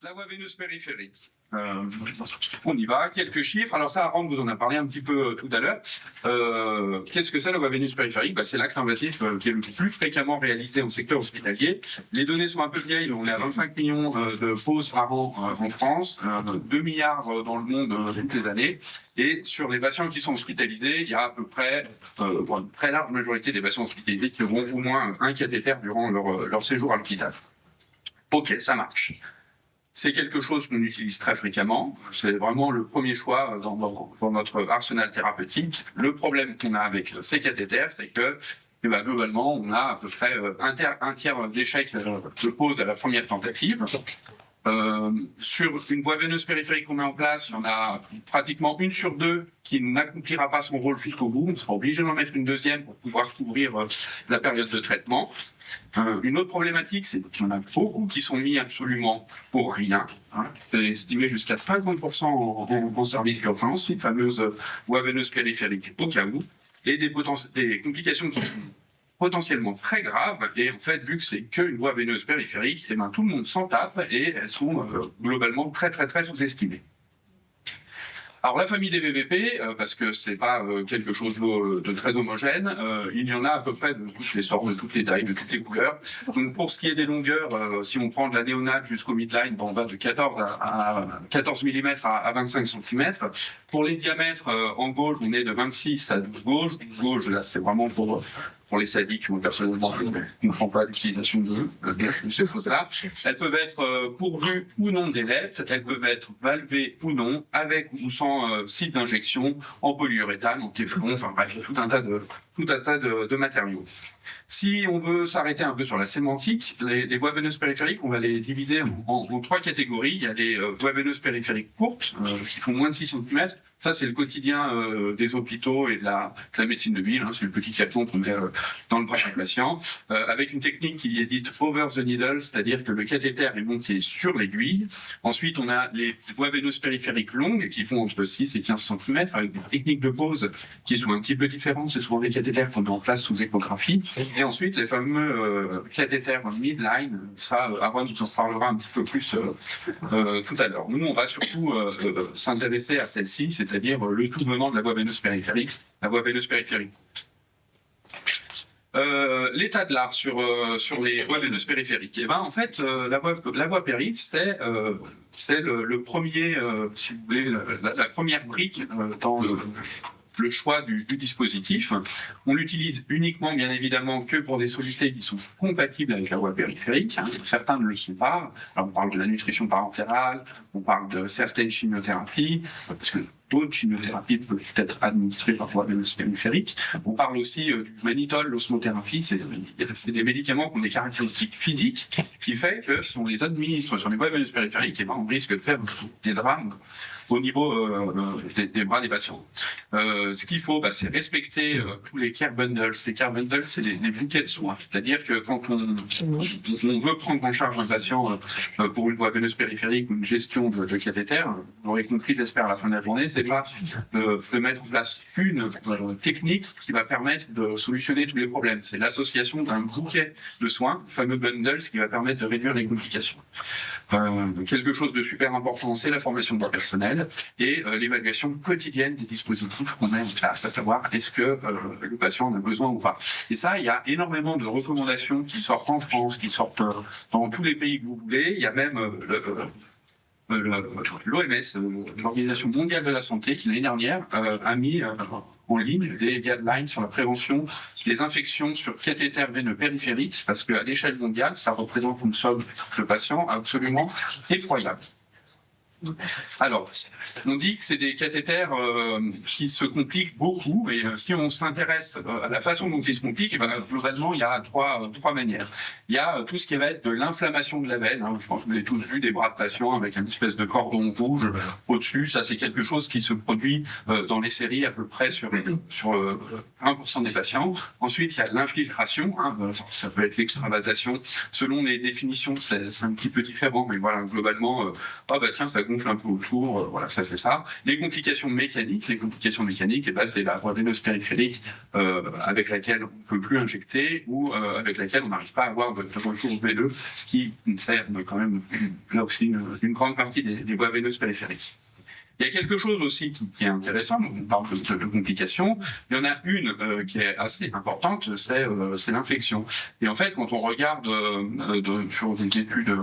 La voie veineuse périphérique. On y va, quelques chiffres. Alors ça, Aaron vous en a parlé un petit peu tout à l'heure. Qu'est-ce que c'est la voie veineuse périphérique? C'est l'acte invasif qui est le plus fréquemment réalisé au secteur hospitalier. Les données sont un peu vieilles, on est à 25 millions de poses par an en France, 2 milliards dans le monde toutes les années. Et sur les patients qui sont hospitalisés, il y a à peu près une très large majorité des patients hospitalisés qui auront au moins un cathéter durant leur séjour à l'hôpital. Ok, ça marche. C'est quelque chose qu'on utilise très fréquemment. C'est vraiment le premier choix dans notre arsenal thérapeutique. Le problème qu'on a avec ces cathéters, c'est que globalement, on a à peu près un tiers d'échecs de pose à la première tentative. Sur une voie veineuse périphérique qu'on met en place, il y en a pratiquement 1 sur 2 qui n'accomplira pas son rôle jusqu'au bout. On sera obligé d'en mettre une deuxième pour pouvoir couvrir la période de traitement. Une autre problématique, c'est qu'il y en a beaucoup qui sont mis absolument pour rien. C'est estimé jusqu'à 50% en service d'urgence, une fameuse voie veineuse périphérique au cas où, et des complications qui sont potentiellement très graves, et en fait, vu que c'est qu'une voie veineuse périphérique, tout le monde s'en tape, et elles sont globalement très sous-estimées. Alors la famille des VVP, parce que c'est pas quelque chose de très homogène, il y en a à peu près de toutes les sortes, de toutes les tailles, de toutes les couleurs. Donc pour ce qui est des longueurs, si on prend de la néonate jusqu'au midline, on va de 14 mm à 25 cm. Pour les diamètres, en gauche, on est de 26 à 12 gauges. 12 gauges, là, c'est vraiment pour les sadiques, moi personnellement, je ne comprends pas l'utilisation de ces choses-là. Elles peuvent être pourvues ou non d'ailettes, elles peuvent être valvées ou non, avec ou sans site d'injection, en polyuréthane, en téflon, enfin bref, tout un tas de matériaux. Si on veut s'arrêter un peu sur la sémantique, les voies veineuses périphériques, on va les diviser en 3 catégories. Il y a des voies veineuses périphériques courtes, qui font moins de 6 cm. Ça, c'est le quotidien des hôpitaux et de la médecine de ville. C'est le petit carton qu'on met dans le bras du patient, avec une technique qui est dite over the needle, c'est-à-dire que le cathéter est monté sur l'aiguille. Ensuite, on a les voies veineuses périphériques longues, qui font entre 6 et 15 cm, avec des techniques de pose qui sont un petit peu différentes. C'est souvent des cathéters qu'on met en place sous échographie. Et ensuite, les fameux cathéters midline, ça, Aaron nous en parlera un petit peu plus tout à l'heure. Nous, on va surtout s'intéresser à celle-ci, c'est-à-dire le tout venant de la voie veineuse périphérique, la voie veineuse périphérique. L'état de l'art sur les voies veineuses périphériques. Et en fait, la voie périph', c'est le premier, si vous voulez, la première brique dans le choix du dispositif. On l'utilise uniquement, bien évidemment, que pour des solutés qui sont compatibles avec la voie périphérique. Certains ne le sont pas. Alors, on parle de la nutrition parentérale, on parle de certaines chimiothérapies, parce que d'autres chimiothérapies peuvent être administrées par voie veineuse périphérique. On parle aussi du mannitol, l'osmothérapie. C'est des médicaments qui ont des caractéristiques physiques qui fait que si on les administre sur les voies veineuses périphériques, on risque de faire des drames au niveau des bras des patients. Ce qu'il faut, c'est respecter tous les care bundles. Les care bundles, c'est des bouquets de soins. C'est-à-dire que quand on veut prendre en charge un patient pour une voie veineuse périphérique ou une gestion de cathéter, vous aurez compris, j'espère, à la fin de la journée, c'est pas de mettre en place une technique qui va permettre de solutionner tous les problèmes. C'est l'association d'un bouquet de soins, le fameux bundle, qui va permettre de réduire les complications. Quelque chose de super important, c'est la formation de leur personnel et l'évaluation quotidienne des dispositifs qu'on a en place, à savoir est-ce que le patient en a besoin ou pas. Et ça, il y a énormément de recommandations qui sortent en France, qui sortent dans tous les pays que vous voulez. Il y a même l'OMS, l'Organisation mondiale de la santé, qui l'année dernière a mis en ligne des guidelines sur la prévention des infections sur cathéter veineux périphérique, parce qu'à l'échelle mondiale, ça représente une somme de patients absolument effroyable. Alors, on dit que c'est des cathéters qui se compliquent beaucoup, et si on s'intéresse à la façon dont ils se compliquent, globalement, il y a trois manières. Il y a tout ce qui va être de l'inflammation de la veine. Je pense que vous avez tous vu des bras de patients avec une espèce de cordon rouge au-dessus. Ça, c'est quelque chose qui se produit dans les séries à peu près sur 1% des patients. Ensuite, il y a l'infiltration. Ça peut être l'extravasation. Selon les définitions, c'est un petit peu différent, mais voilà, globalement, tiens, ça gonfle un peu autour, voilà, ça c'est ça. Les complications mécaniques, et ben, c'est la voie veineuse périphérique avec laquelle on ne peut plus injecter ou avec laquelle on n'arrive pas à avoir de retour veineux, ce qui concerne quand même là aussi une grande partie des voies veineuses périphériques. Il y a quelque chose aussi qui est intéressant, on parle de complications, il y en a une qui est assez importante, c'est l'infection. Et en fait, quand on regarde sur des études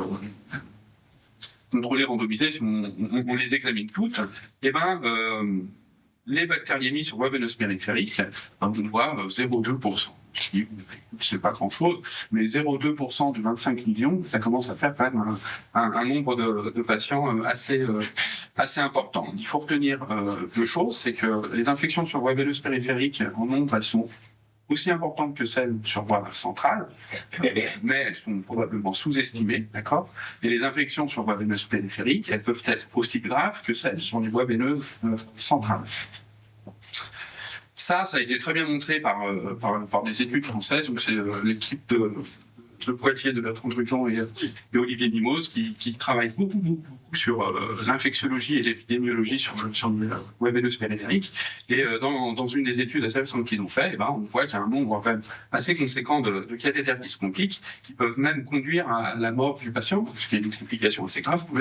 contrôlées randomisées, si on les examine toutes, et ben les bactériémies sur voie veineuse périphérique, on voit 0,2%. C'est pas grand-chose, mais 0,2% de 25 millions, ça commence à faire quand même un nombre de patients assez important. Il faut retenir deux choses, c'est que les infections sur voie veineuse périphérique, en nombre, elles sont aussi importantes que celles sur voie centrale, mais elles sont probablement sous-estimées, d'accord? Et les infections sur voie veineuse périphérique, elles peuvent être aussi graves que celles sur les voies veineuses centrales. Ça a été très bien montré par des études françaises, où c'est l'équipe de Poitiers, de Bertrand Drujon et Olivier Mimose qui travaillent beaucoup sur l'infectiologie et l'épidémiologie sur les voies veineuses périphériques. Et dans une des études assez récentes qu'ils ont fait, eh ben, on voit qu'il y a un nombre quand même assez conséquent de cathéters qui se compliquent, qui peuvent même conduire à la mort du patient, ce qui est une complication assez grave pour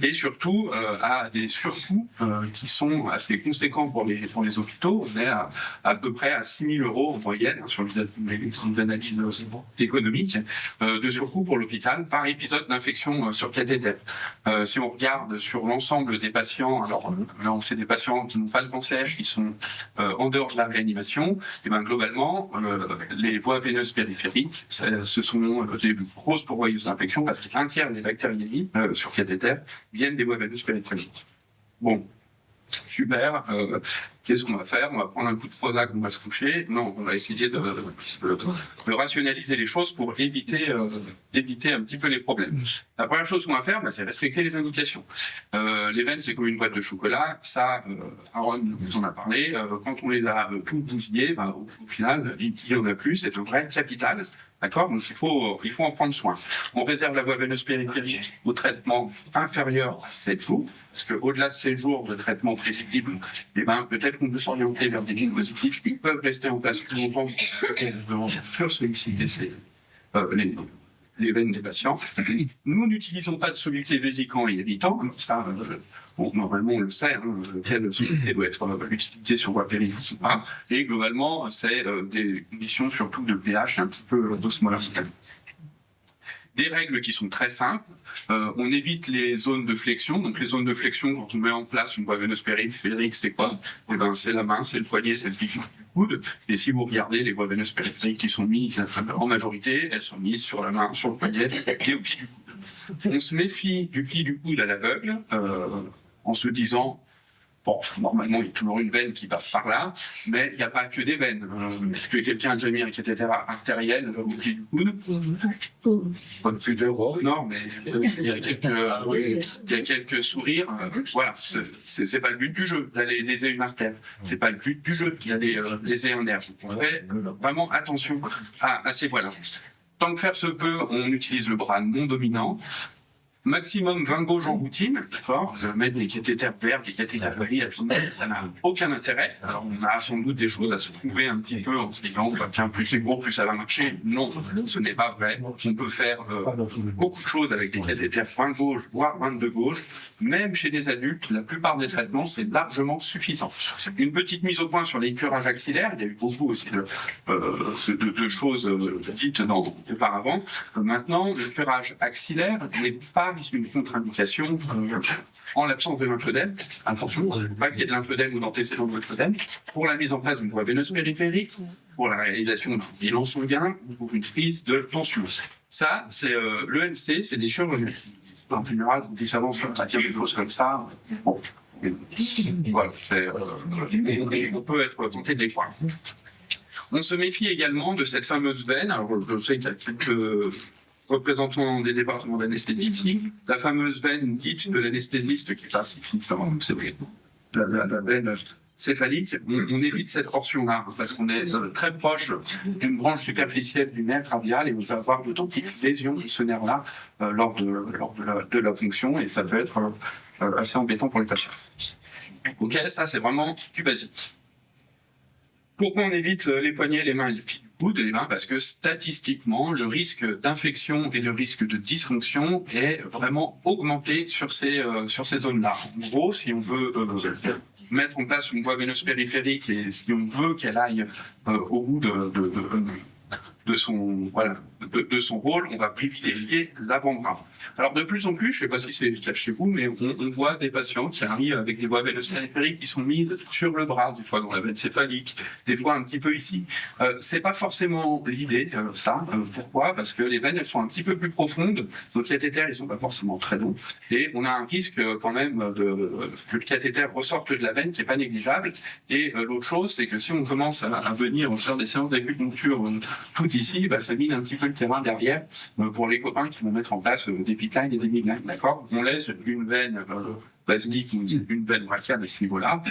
et surtout à des surcoûts qui sont assez conséquents pour les hôpitaux. On est à peu près à 6 000 € en moyenne sur les analyses économiques de surcoût pour l'hôpital par épisode d'infection sur cathéter. Si on regarde sur l'ensemble des patients, alors là c'est des patients qui n'ont pas de cancer, qui sont en dehors de la réanimation, et ben globalement les voies veineuses périphériques, ce sont des grosses pourvoyeuses d'infection parce qu'un tiers des bactériémies sur cathéter viennent des voies veineuses périphériques. Bon, super. Qu'est-ce qu'on va faire? On va prendre un coup de Prozac, on va se coucher. Non, on va essayer de rationaliser les choses pour éviter un petit peu les problèmes. La première chose qu'on va faire, c'est respecter les indications. Les veines, c'est comme une boîte de chocolat. Ça, Aaron vous en a parlé. Quand on les a toutes bousillées, au final, il y en a plus. C'est un vrai capital. D'accord? Donc il faut en prendre soin. On réserve la voie veineuse périphérique au traitement inférieur à 7 jours, parce qu'au-delà de 7 jours de traitement prévisible, peut-être qu'on peut s'orienter vers des dispositifs qui peuvent rester en place plus longtemps pour faire solliciter les veines des patients. Nous n'utilisons pas de soluté vésicant et irritant, ça, normalement on le sait, quelle soluté doit être utilisée sur voie périphérique ou pas, et globalement c'est des conditions surtout de pH et un petit peu d'osmolarité. Des règles qui sont très simples. On évite les zones de flexion. Donc les zones de flexion, quand on met en place une voie veineuse périphérique, c'est quoi? C'est la main, c'est le poignet, c'est le pivot du coude. Et si vous regardez les voies veineuses périphériques qui sont mises en majorité, elles sont mises sur la main, sur le poignet et au pied du coude. On se méfie du pied du coude à l'aveugle en se disant bon, normalement, il y a toujours une veine qui passe par là, mais il n'y a pas que des veines. Est-ce que quelqu'un a déjà mis un cathéter artériel au pied du coude? Pas plus d'euros. Non, mais il y a quelques sourires. Voilà, c'est pas le but du jeu d'aller léser une artère. C'est pas le but du jeu d'aller léser un nerf. On fait vraiment attention à ces voies-là. Tant que faire se peut, on utilise le bras non dominant. Maximum 20 gauges en routine, d'accord? Mettre des cathéters verts, des cathéters gris, ça n'a aucun intérêt. Alors, on a sans doute des choses à se prouver un petit peu en se disant, tiens, plus c'est gros, plus ça va marcher. Non, ce n'est pas vrai. On peut faire beaucoup de choses avec des cathéters 20 gauges, voire 22 gauges. Même chez les adultes, la plupart des traitements, c'est largement suffisant. Une petite mise au point sur les curages axillaires. Il y a eu beaucoup aussi de choses dites auparavant. Maintenant, le curage axillaire n'est pas une contre-indication en l'absence de lymphœdème. Attention, pas qu'il y ait de lymphœdème ou d'antécédent de lymphœdème, pour la mise en place d'une voie veineuse périphérique, pour la réalisation d'un bilan sanguin ou pour une prise de tension. Ça, c'est l'EMC, c'est des chirurgiens. En général, ils s'avancent à dire des choses comme ça. Bon. Voilà, on peut être tenté de les croire. On se méfie également de cette fameuse veine. Alors, je sais qu'il y a quelques représentants des départements d'anesthésie ici, la fameuse veine dite de l'anesthésiste qui passe ici, c'est vrai, la veine céphalique, on évite cette portion-là, parce qu'on est très proche d'une branche superficielle du nerf radial et on peut avoir d'authentiques lésions de ce nerf-là lors de la fonction, et ça peut être assez embêtant pour les patients. Ok, ça c'est vraiment du basique. Pourquoi on évite les poignets, les mains et les pieds du coude? Eh ben, parce que statistiquement, le risque d'infection et le risque de dysfonction est vraiment augmenté sur ces zones-là. En gros, si on veut mettre en place une voie veineuse périphérique et si on veut qu'elle aille au bout de son rôle, on va privilégier l'avant-bras. Alors de plus en plus, je ne sais pas si c'est le cas chez vous, mais on voit des patients qui arrivent avec des voies veineuses périphériques qui sont mises sur le bras, des fois dans la veine céphalique, des fois un petit peu ici. C'est pas forcément l'idée, ça. Pourquoi? Parce que les veines, elles sont un petit peu plus profondes, donc les cathéters, ils sont pas forcément très longs, et on a un risque quand même que le cathéter ressorte de la veine qui est pas négligeable. Et l'autre chose, c'est que si on commence à venir faire des séances d'acupuncture tout ici, ça mine un petit peu le terrain derrière pour les copains qui vont mettre en place des pitlines et des midlines, d'accord? On laisse une veine basilique ou une veine brachiale à ce niveau-là.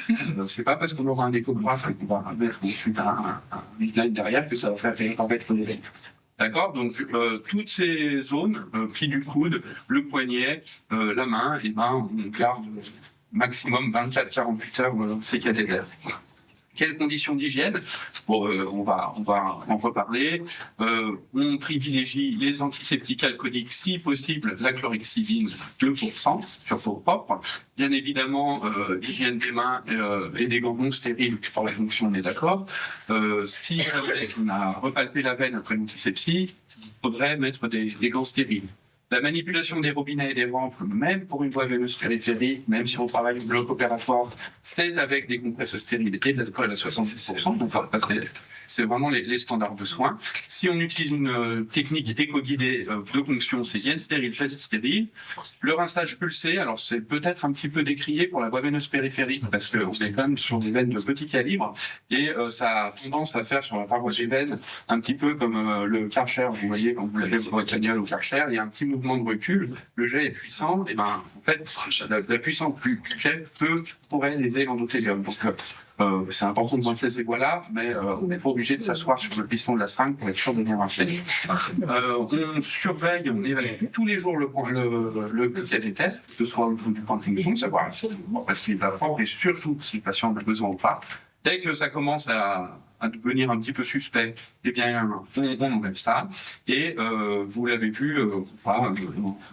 C'est pas parce qu'on aura un échographe et qu'on va mettre ensuite un midline derrière que ça va faire réapparaître les veines. D'accord? Donc, toutes ces zones, pli du coude, le poignet, la main, on garde maximum 24-48 heures ces cathéters. Quelles conditions d'hygiène? On va en reparler. On privilégie les antiseptiques alcooliques, si possible la chlorhexidine 2% sur peau propre. Bien évidemment, l'hygiène des mains et des gants non stériles pour la fonction, on est d'accord. Si on a repalpé la veine après l'antisepsie, il faudrait mettre des gants stériles. La manipulation des robinets et des rampes, même pour une voie veineuse périphérique, même si on travaille au bloc opératoire, c'est avec des compresses stériles et de l'alcool à 66%. Donc, c'est vraiment les standards de soins. Si on utilise une technique éco-guidée de ponction, c'est yen stérile, gel stérile. Le rinçage pulsé, alors c'est peut-être un petit peu décrié pour la voie veineuse périphérique parce qu'on est quand même sur des veines de petit calibre et ça a tendance à faire sur la paroi des veines un petit peu comme le Karcher. Vous voyez, quand vous l'avez au Cagnol au Karcher, il y a un petit mouvement de recul. Le jet est puissant. Et en fait, la puissance du jet pourrait léser l'endothélium. Donc, c'est important de rincer ces voies-là, mais on n'est pas obligé de s'asseoir sur le piston de la seringue pour être sûr de bien rincer. On surveille, on évalue tous les jours le cathéter, que ce soit au bout du point de fonction, savoir parce qu'il va fort et surtout si le patient en a besoin ou pas. Dès que ça commence à devenir un petit peu suspect, eh bien, on enlève ça. Et vous l'avez vu,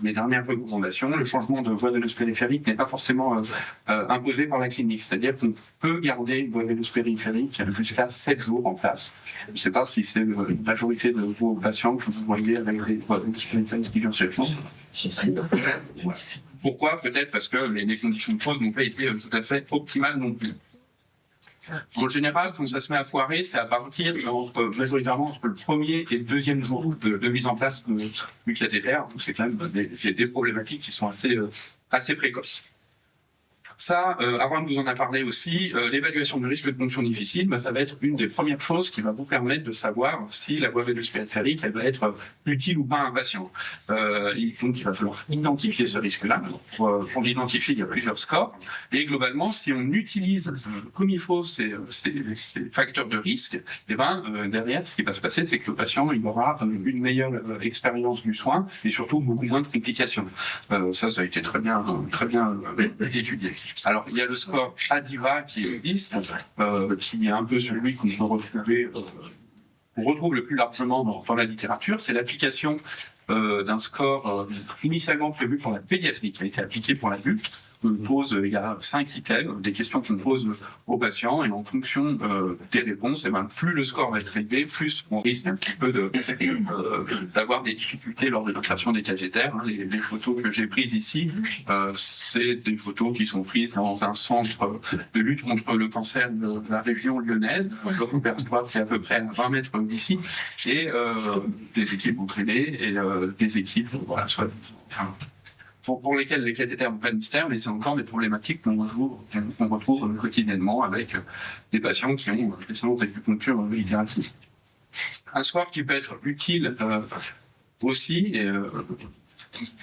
mes dernières recommandations, le changement de voie veineuse périphérique n'est pas forcément imposé par la clinique. C'est-à-dire qu'on peut garder une voie veineuse périphérique jusqu'à 7 jours en place. Je ne sais pas si c'est une majorité de vos patients que vous voyez avec des voies veineuses périphériques qui viennent seulement. Pourquoi? Peut-être parce que les conditions de pose n'ont pas été tout à fait optimales non plus. En général, quand ça se met à foirer, c'est à partir majoritairement entre le premier et le deuxième jour de mise en place du cathéter. Donc c'est quand même des problématiques qui sont assez précoces. Ça, avant de vous en a parlé aussi, l'évaluation du risque de ponction difficile, ça va être une des premières choses qui va vous permettre de savoir si la voie veineuse périphérique elle va être utile ou pas à un patient. Donc il va falloir identifier ce risque-là. Pour l'identifier, il y a plusieurs scores. Et globalement, si on utilise comme il faut ces facteurs de risque, derrière, ce qui va se passer, c'est que le patient il aura une meilleure expérience du soin et surtout beaucoup moins de complications. Ça a été très bien étudié. Alors, il y a le score ADIVA qui existe, qui est un peu celui qu'on peut retrouver, qu'on retrouve le plus largement dans la littérature. C'est l'application d'un score initialement prévu pour la pédiatrie, qui a été appliqué pour l'adulte. Il y a 5 items, des questions qu'on pose aux patients, et en fonction des réponses, plus le score va être élevé, plus on risque un petit peu d'avoir des difficultés lors de l'insertion des cathéters. Les photos que j'ai prises ici, c'est des photos qui sont prises dans un centre de lutte contre le cancer de la région lyonnaise, un bloc opératoire qui est à peu près à 20 mètres d'ici, et des équipes entraînées et des équipes, pour lesquels les cathéters n'ont pas de mystère, mais c'est encore des problématiques qu'on retrouve quotidiennement avec des patients qui ont des séances d'acupuncture littérative. Un score qui peut être utile aussi,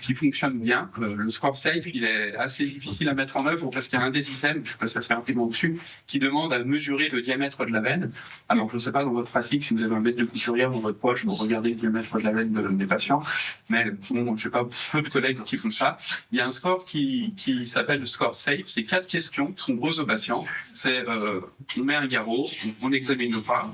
qui fonctionne bien. Le score safe, il est assez difficile à mettre en œuvre parce qu'il y a un des items, je passe assez rapidement dessus, qui demande à mesurer le diamètre de la veine. Alors, je ne sais pas dans votre pratique si vous avez un bête de couturière dans votre poche pour regarder le diamètre de la veine des patients, mais bon, je sais pas, peu de collègues qui font ça. Il y a un score qui s'appelle le score safe. C'est 4 questions qui sont posées aux patients. C'est on met un garrot, on examine le pas.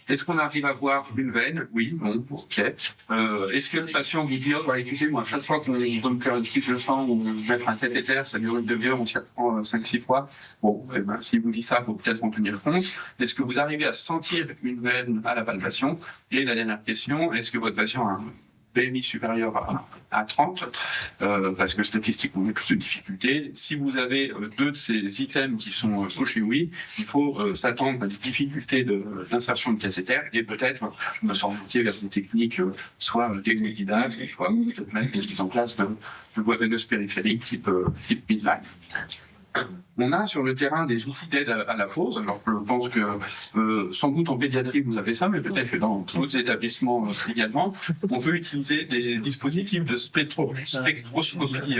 Est-ce qu'on arrive à voir une veine? Oui, bon, ok. Est-ce que le patient vous dit, oh, écoutez, moi, à chaque fois qu'on veut me faire une prise de sang ou mettre un cathéter, ça dure une demi-heure, on s'y reprend 5-6 fois. Bon, eh ben, s'il vous dit ça, il faut peut-être en tenir compte. Est-ce que vous arrivez à sentir une veine à la palpation? Et la dernière question, est-ce que votre patient a un PMI supérieur à 30, parce que statistiquement, il y a plus de difficultés. Si vous avez 2 de ces items qui sont cochés oui, il faut s'attendre à des difficultés d'insertion de cathéter et peut-être me s'orienter vers des techniques, soit technoguidage, soit peut-être même des mises en place de voies veineuses périphériques type midline. On a sur le terrain des outils d'aide à la pause. Alors, je pense que sans doute en pédiatrie vous avez ça, mais peut-être que dans d'autres établissements également, on peut utiliser des dispositifs de spectroscopie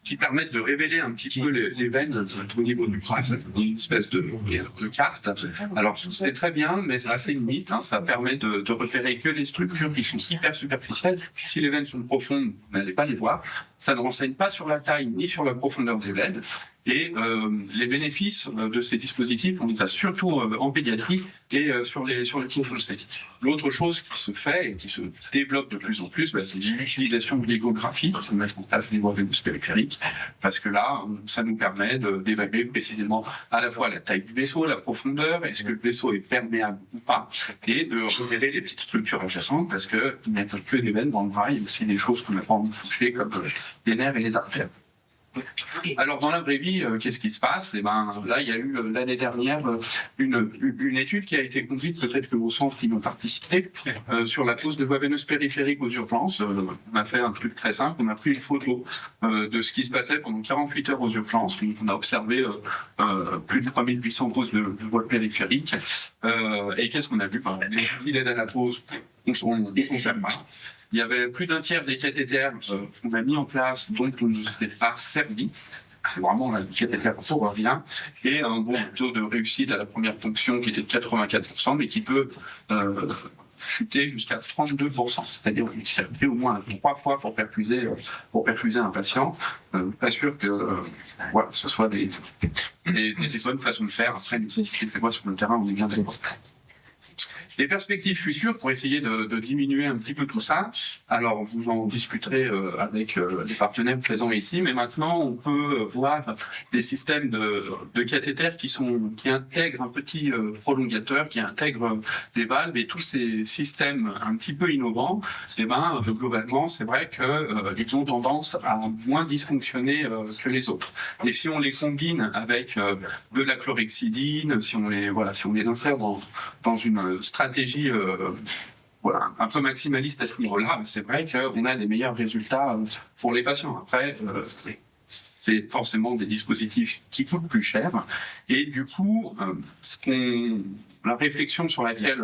qui permettent de révéler un petit peu les veines au niveau du bras, une espèce de carte. Alors, c'est très bien, mais c'est assez limite. Ça permet de repérer que les structures qui sont hyper superficielles. Si les veines sont profondes, vous n'allez pas les voir. Ça ne renseigne pas sur la taille ni sur la profondeur des veines. Et les bénéfices de ces dispositifs, on les a surtout en pédiatrie et sur les taux foncés. L'autre chose qui se fait et qui se développe de plus en plus, c'est l'utilisation de l'échographie pour mettre en place les voies veineuses périphériques, parce que là, ça nous permet d'évaluer précisément à la fois la taille du vaisseau, la profondeur, est-ce que le vaisseau est perméable ou pas, et de repérer les petites structures adjacentes, parce qu'il n'y a pas que des veines dans le bras, il y a aussi des choses qu'on n'a pas envie de toucher, comme les nerfs et les artères. Alors dans la vraie vie, qu'est-ce qui se passe? Eh ben là, il y a eu l'année dernière une étude qui a été conduite, peut-être que vos centres y ont participé, sur la pose de voies veineuses périphériques aux urgences. On a fait un truc très simple, on a pris une photo de ce qui se passait pendant 48 heures aux urgences. On a observé plus de 3800 poses de voies périphériques. Et qu'est-ce qu'on a vu? Les l'aide à la pose, on s'aime pas. Il y avait plus d'un tiers des cathéters qu'on a mis en place, dont on ne s'était pas servi. C'est vraiment un cathéter pour rien. Et un bon taux de réussite à la première ponction qui était de 84%, mais qui peut chuter jusqu'à 32%. C'est-à-dire qu'il a pris au moins 3 fois pour perfuser un patient. Pas sûr que voilà, ce soit des bonnes façons de faire. Après, les voies sur le terrain, on est bien d'accord. Les perspectives futures pour essayer de diminuer un petit peu tout ça. Alors, vous en discuterez avec les partenaires présents ici, mais maintenant, on peut voir des systèmes de cathéters qui intègrent un petit prolongateur, qui intègrent des valves, et tous ces systèmes un petit peu innovants, globalement, c'est vrai qu'ils ont tendance à moins dysfonctionner que les autres. Et si on les combine avec de la chlorhexidine, si on les insère dans une stratégie un peu maximaliste à ce niveau-là, c'est vrai qu'on a des meilleurs résultats pour les patients. Après, c'est forcément des dispositifs qui coûtent plus cher. Et du coup, la réflexion sur laquelle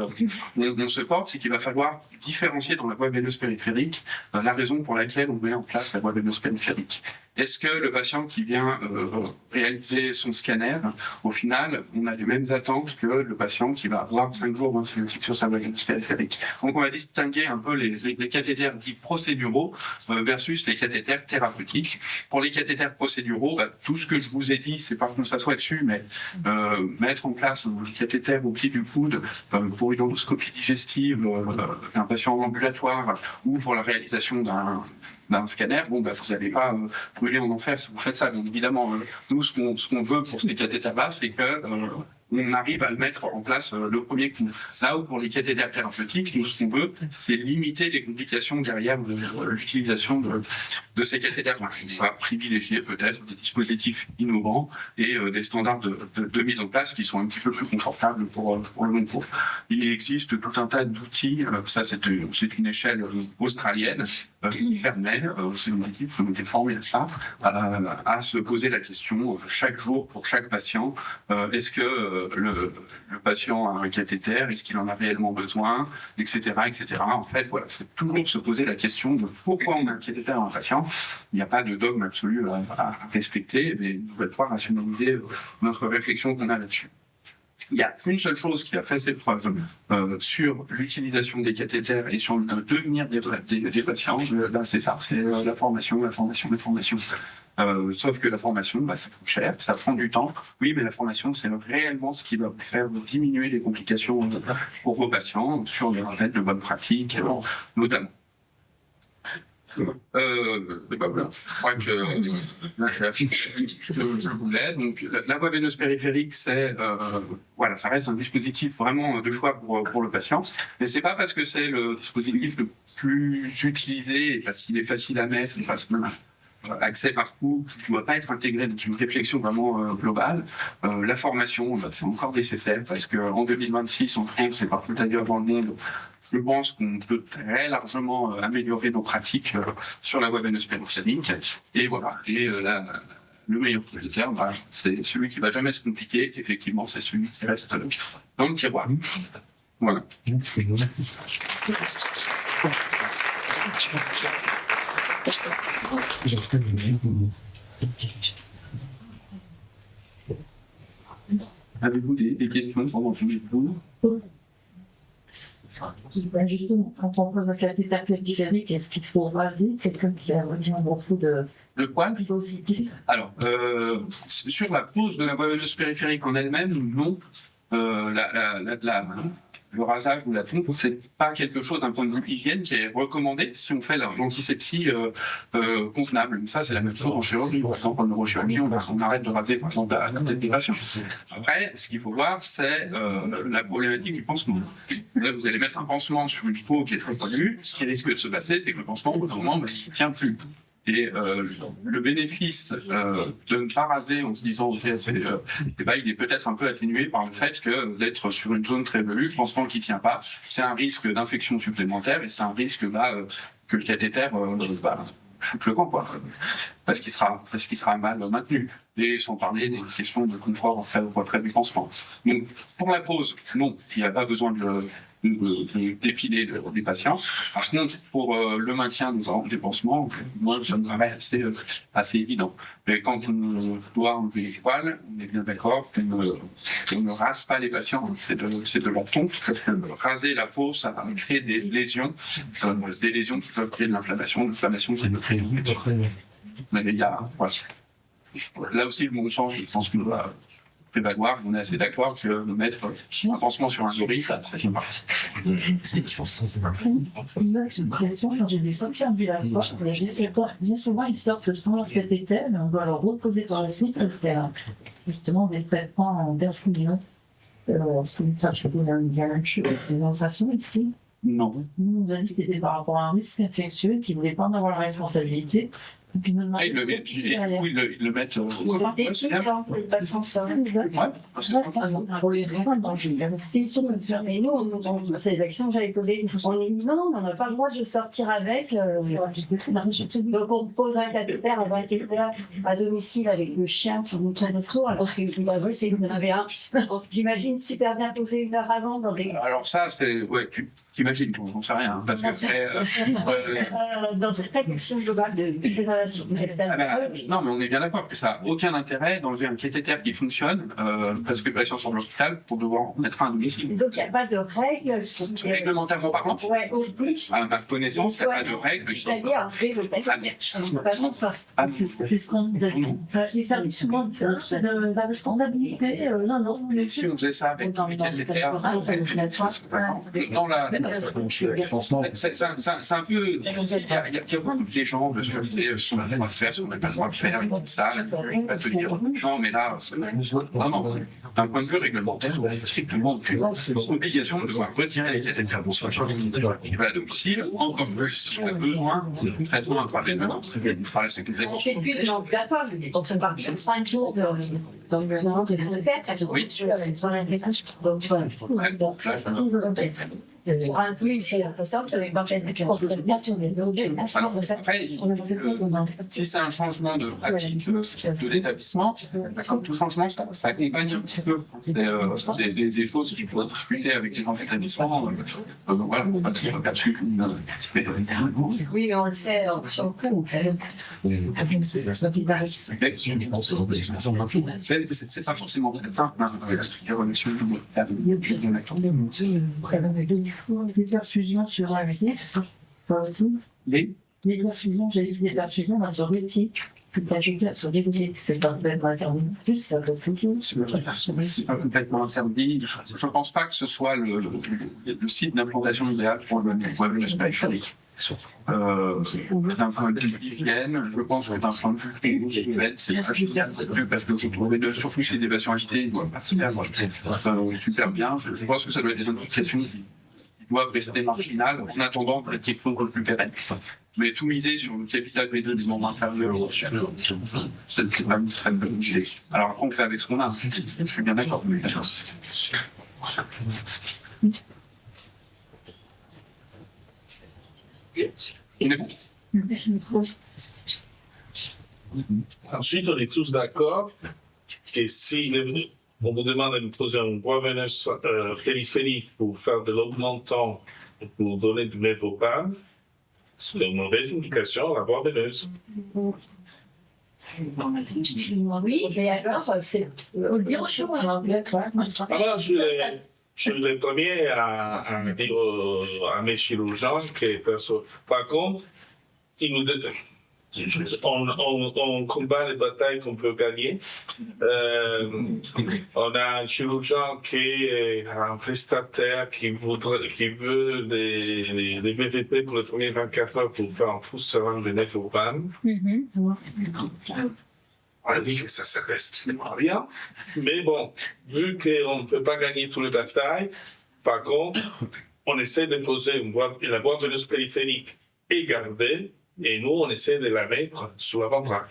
on se porte, c'est qu'il va falloir différencier dans la voie veineuse périphérique la raison pour laquelle on met en place la voie veineuse périphérique. Est-ce que le patient qui vient réaliser son scanner, au final, on a les mêmes attentes que le patient qui va avoir 5 jours d'antibiotiques sur sa voie veineuse périphérique? Donc on va distinguer un peu les cathéters dits procéduraux versus les cathéters thérapeutiques. Pour les cathéters procéduraux, tout ce que je vous ai dit, c'est pas qu'on s'assoit dessus, mais mettre en place un cathéter au pied du coude pour une endoscopie digestive d'un patient ambulatoire ou pour la réalisation d'un scanner, vous n'allez pas brûler en enfer si vous faites ça, bien évidemment. Nous, ce qu'on veut pour ces cathéters-là, c'est que on arrive à le mettre en place le premier coup. Là où pour les cathéters thérapeutiques, nous, ce qu'on veut, c'est limiter les complications derrière l'utilisation de ces cathéters-là. On va privilégier peut-être des dispositifs innovants et des standards de mise en place qui sont un petit peu plus confortables pour le long cours. Il existe tout un tas d'outils, ça c'est une échelle australienne, qui permet, c'est une équipe qui a été formée à ça, à se poser la question chaque jour pour chaque patient, est-ce que le patient a un cathéter, est-ce qu'il en a réellement besoin, etc., etc. En fait, voilà, c'est toujours se poser la question de pourquoi on a un cathéter à un patient. Il n'y a pas de dogme absolu à respecter, mais on doit pouvoir rationaliser notre réflexion qu'on a là-dessus. Il y a une seule chose qui a fait ses preuves sur l'utilisation des cathéters et sur le devenir des patients, c'est ça, c'est la formation. Sauf que la formation, ça coûte cher, ça prend du temps. Oui, mais la formation, c'est réellement ce qui va faire diminuer les complications pour vos patients sur les rappels de bonnes pratiques, notamment. Voilà. Je crois que je voulais. Donc, la voie veineuse périphérique, c'est voilà, ça reste un dispositif vraiment de choix pour le patient. Mais c'est pas parce que c'est le dispositif le plus utilisé, et parce qu'il est facile à mettre, parce que accès partout, qui ne doit pas être intégré dans une réflexion vraiment globale. La formation, c'est encore nécessaire parce qu'en 2026, en France et partout ailleurs dans le monde, je pense qu'on peut très largement améliorer nos pratiques sur la voie veineuse périphérique. Et voilà. Et le meilleur critère, c'est celui qui va jamais se compliquer. Effectivement, c'est celui qui reste dans le tiroir. Voilà. Avez-vous des questions pendant que je vous Justement, quand on pose un cathéter périphérique, est-ce qu'il faut raser quelqu'un qui a vraiment beaucoup de poil pilosité? Alors, sur la pose de la voie veineuse périphérique en elle-même, non. Le rasage ou la pompe, c'est pas quelque chose d'un point de vue hygiène qui est recommandé si on fait l'antisepsie convenable. Ça, c'est la même chose en chirurgie. Par exemple, en neurochirurgie, on arrête de raser, par exemple, la tête des patients. Après, ce qu'il faut voir, c'est la problématique du pansement. Là, vous allez mettre un pansement sur une peau qui est très poilue. Ce qui risque de se passer, c'est que le pansement, au bout d'un moment, il ne tient plus. Et le bénéfice de ne pas raser en se disant il est peut-être un peu atténué par le fait que d'être sur une zone très velue, le pansement qui ne tient pas, c'est un risque d'infection supplémentaire et c'est un risque que le cathéter foute le camp, quoi, parce qu'il sera mal maintenu. Et sans parler des questions de confort en fait au retrait du pansement. Donc pour la pose, non, il n'y a pas besoin de d'épiler des patients. Par contre, pour le maintien des pansements, moi, ça me paraît assez évident. Mais quand on doit enlever les poils, on est bien d'accord qu'on ne rase pas les patients, c'est de leur tonte. Raser la peau, ça va créer des lésions qui peuvent créer de l'inflammation qui peut créer une infection. Mais il y a, voilà. Là aussi, le bon sens, je pense qu'on doit prévaloir, on est assez d'accord que mettre un pansement sur un gorille, ça tient pas. C'est une question, quand j'ai des sorties en village, bien souvent ils sortent sans leur cathéter, mais on doit leur reposer par la suite et faire justement des traitements en perfunion. Est-ce que vous avez une même façon ici? Non. Nous, on nous a dit que c'était par rapport à un risque infectieux, qu'ils ne voulaient pas en avoir la responsabilité. Ils le mettent mais nous, c'est la question que j'avais posée. On est dit non, on n'a pas le droit de sortir avec. Donc on pose un cathéter à domicile avec le chien qui nous traîne autour, alors que vous en avez un, j'imagine, super bien posé une heure avant dans des... Alors ça, c'est... Ouais, t'imagines, j'en sais rien. Parce que dans cette réflexion globale de non, mais on est bien d'accord que ça n'a aucun intérêt d'enlever un cathéter qui fonctionne, parce que le patient sort de l'hôpital pour devoir mettre un domicile. Donc il n'y a pas de règles. Réglementairement parlant, ouais, à ma connaissance, il n'y a pas de règles. C'est ce qu'on nous a dit. Les services souvent c'est de la responsabilité. Non. Si on faisait ça avec les cathéters, c'est un peu... Il y a beaucoup de légendes sur ce qu'on a le droit de faire, ce qu'on n'a pas le droit de faire, ça, pas te dire non, mais là, non, d'un point de vue réglementaire, on a strictement une obligation de devoir retirer les cathéters pour soi qui va à domicile, encore plus si on a besoin de traitement intravéneux. C'est plus obligatoire, donc ça part de 5 jours de oui. Oui, c'est ça, vous avez pas fait du tout. Alors, après, si c'est un changement de pratique de l'établissement, comme tout changement, ça accompagne un petit peu. C'est des choses qu'il faut discuter avec les gens de l'établissement. Voilà, pas tout là-dessus. Oui, mais on le sait sur le coup, en fait. C'est pas forcément simple, les relations. Les perfusions sur un pied, ça aussi. Les perfusions, j'ai dit les perfusions sur les pieds. Toute la journée sur les pieds, c'est pas complètement interdit. Plus ça peut plus. C'est pas complètement interdit. Je pense pas que ce soit le site d'implantation idéal pour le wellness périphérique. D'un point de vue hygiène, je pense que d'un point de vue hygiène, c'est pas génial parce que vous trouvez de surtout chez des patients agités, ils doivent pas se faire super bien. Je pense que ça doit être des indications qui doivent rester marginales en attendant qu'il y ait quelque chose de plus pérenne. Mais tout miser sur le capital médicament inférieur, c'est pas une très bonne idée. Alors après, on fait avec ce qu'on a. Je suis bien d'accord. Ensuite, on est tous d'accord que si on vous demande de poser une voie veineuse périphérique pour faire de l'augmentant, pour donner du mévopam, c'est une mauvaise indication, la voie veineuse. Oui, mais alors, c'est. Faut le dire chaud, hein. Alors, je suis le premier à dire à mes chirurgiens que, par contre, on combat les batailles qu'on peut gagner. On a un chirurgien qui est un prestataire qui veut des VVP pour les premiers 24 heures pour faire un pouce serein de néphopam. On a dit que ça servait strictement à rien. Mais bon, vu qu'on ne peut pas gagner toutes les batailles, par contre, on essaie de poser la voie veineuse périphérique et garder. Et nous, on essaie de la mettre sous l'avant-bras.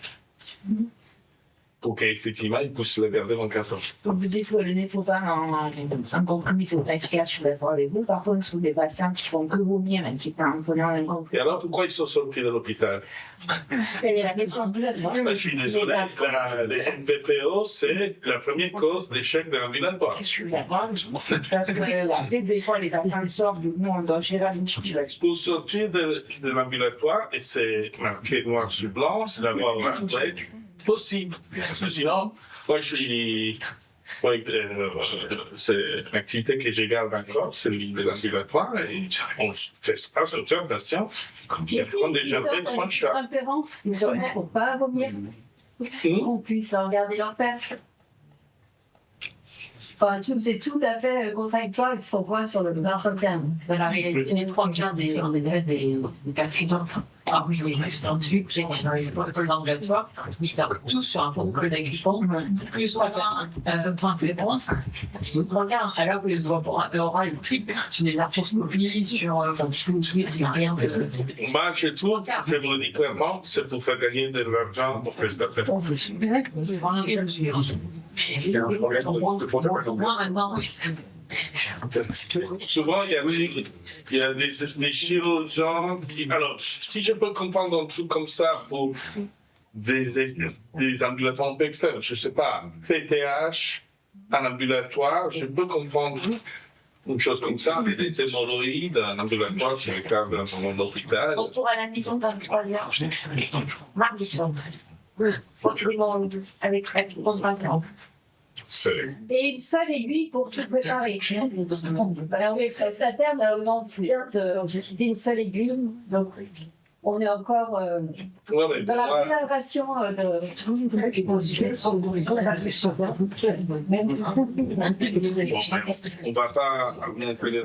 Pour qu'effectivement, ils puissent la garder 24 heures. Donc vous dites que le néphopam en compromis, c'est pas efficace, je suis d'accord avec vous. Par contre, sur des patients qui font que vomir et qui parlent en prenant un comprimé. Et alors, pourquoi ils sont sortis de l'hôpital? C'est la question ambulatoire. Je suis désolé, les NPPO, c'est la première cause d'échec de l'ambulatoire. Je suis d'accord. Des fois, les patients sortent du monde en général. Pour sortir de l'ambulatoire, et c'est marqué noir sur blanc, c'est d'avoir un break possible. Parce que sinon, moi je suis. C'est une activité que je garde encore, c'est l'ambulatoire, et on fait ça sur un patient qui a déjà fait 30 chats. Ils sont là pour pas vomir. On puisse regarder leur perche. Enfin, c'est tout à fait contradictoire avec ce qu'on voit sur le terme. Dans la réalité, les 3 quarts des perfusions. Ah oui, oui, c'est dans le sud, j'ai dans les protocoles d'ambulatoire, ils servent tous sur un protocole d'accusation, plus ou moins point de réponse. Les 3 quarts, alors que les orales aussi, sur des arthroscopies, sur il n'y a rien de. Moi, je trouve, je vous le dis clairement, c'est pour faire gagner de l'argent aux prestataires. C'est super, vraiment, je suis. Moi, maintenant, Souvent, il y a des chirurgiens qui... Alors, si je peux comprendre un truc comme ça pour des ambulatoires externes, je ne sais pas, PTH, en ambulatoire, je peux comprendre une chose comme ça, des hémorroïdes en ambulatoire, c'est le cas de l'hôpital. Retour à la maison dans 3 heures. Mardi soir. Avec la vacances. Et une seule aiguille pour tout préparer. Alors oui, ça sert à augmenter une seule aiguille. Donc, on est encore dans la préparation On ne va pas augmenter le